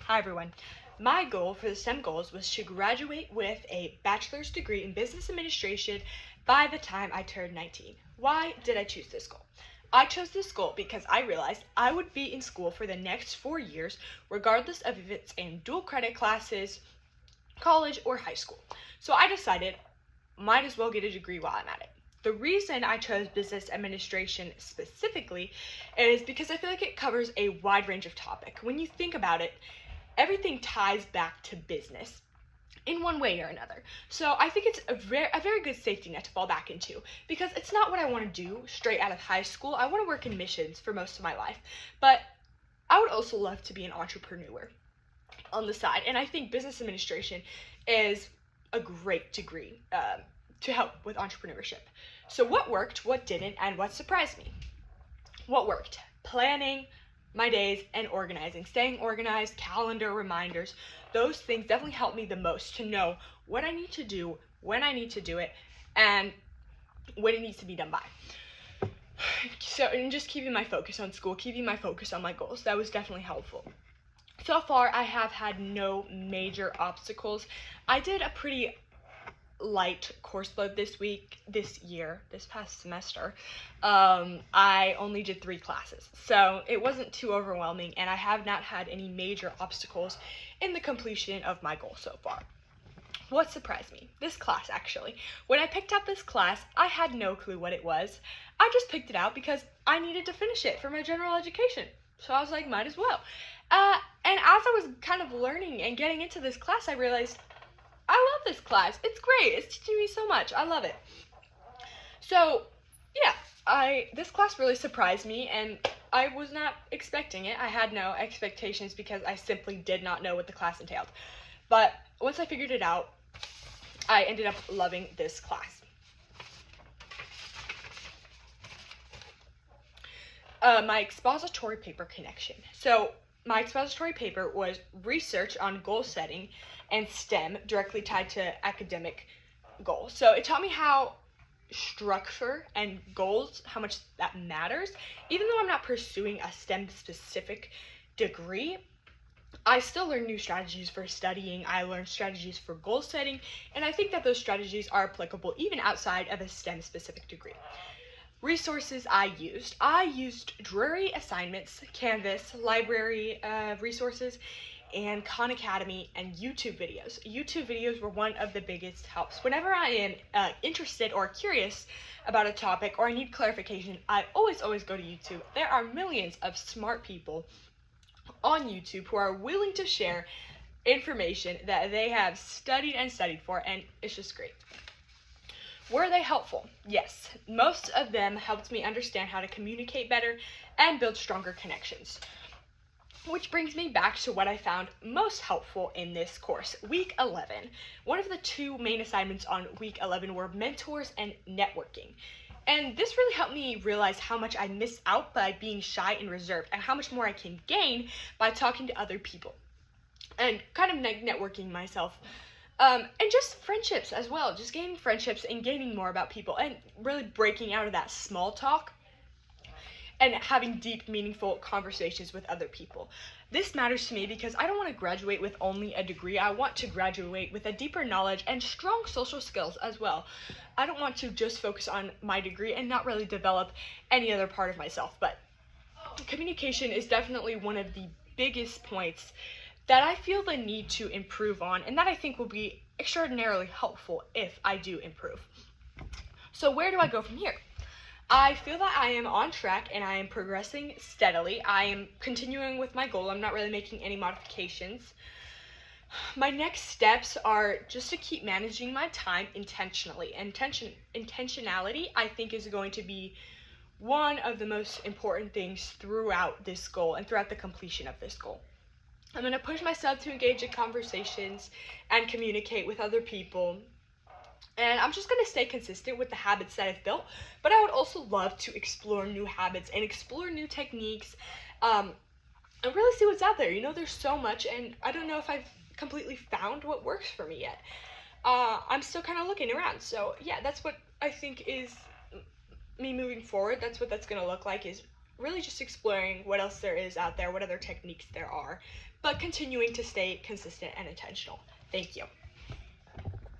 Hi everyone. My goal for the STEM goals was to graduate with a bachelor's degree in business administration by the time I turned 19. Why did I choose this goal? I chose this goal because I realized I would be in school for the next 4 years, regardless of if it's in dual credit classes, college, or high school. So I decided, might as well get a degree while I'm at it. The reason I chose business administration specifically is because I feel like it covers a wide range of topic. When you think about it, everything ties back to business in one way or another. So I think it's a very good safety net to fall back into, because it's not what I want to do straight out of high school. I want to work in missions for most of my life, but I would also love to be an entrepreneur on the side, and I think business administration is a great degree to help with entrepreneurship. So what worked, what didn't, and what surprised me? What worked? Planning my days and organizing, staying organized, calendar reminders. Those things definitely help me the most to know what I need to do, when I need to do it, and when it needs to be done by. So, and just keeping my focus on school, keeping my focus on my goals, that was definitely helpful. So far, I have had no major obstacles. I did a pretty light course load this past semester. I only did 3 classes, so it wasn't too overwhelming, and I have not had any major obstacles in the completion of my goal so far. What surprised me? This class, actually. When I picked up this class, I had no clue what it was. I just picked it out because I needed to finish it for my general education, so I was like, might as well. And as I was kind of learning and getting into this class, I realized I love this class. It's great. It's teaching me so much. I love it. So, yeah, this class really surprised me, and I was not expecting it. I had no expectations because I simply did not know what the class entailed. But once I figured it out, I ended up loving this class. My expository paper connection. So my expository paper was research on goal setting and STEM directly tied to academic goals. So it taught me how structure and goals, how much that matters. Even though I'm not pursuing a STEM specific degree, I still learn new strategies for studying. I learned strategies for goal setting, and I think that those strategies are applicable even outside of a STEM specific degree. Resources I used Drury assignments, Canvas, library resources, and Khan Academy, and YouTube videos. YouTube videos were one of the biggest helps. Whenever I am interested or curious about a topic or I need clarification, I always go to YouTube. There are millions of smart people on YouTube who are willing to share information that they have studied for, and it's just great. Were they helpful? Yes. Most of them helped me understand how to communicate better and build stronger connections. Which brings me back to what I found most helpful in this course, week 11. One of the 2 main assignments on week 11 were mentors and networking. And this really helped me realize how much I miss out by being shy and reserved, and how much more I can gain by talking to other people and kind of networking myself. And just friendships as well, just gaining friendships and gaining more about people, and really breaking out of that small talk and having deep, meaningful conversations with other people. This matters to me because I don't want to graduate with only a degree. I want to graduate with a deeper knowledge and strong social skills as well. I don't want to just focus on my degree and not really develop any other part of myself. But communication is definitely one of the biggest points that I feel the need to improve on, and that I think will be extraordinarily helpful if I do improve. So where do I go from here? I feel that I am on track and I am progressing steadily. I am continuing with my goal. I'm not really making any modifications. My next steps are just to keep managing my time intentionally. Intentionality, I think, is going to be one of the most important things throughout this goal and throughout the completion of this goal. I'm going to push myself to engage in conversations and communicate with other people. And I'm just going to stay consistent with the habits that I've built, but I would also love to explore new habits and explore new techniques, and really see what's out there. You know, there's so much, and I don't know if I've completely found what works for me yet. I'm still kind of looking around. So yeah, that's what I think is me moving forward. That's what that's going to look like, is really just exploring what else there is out there, what other techniques there are, but continuing to stay consistent and intentional. Thank you.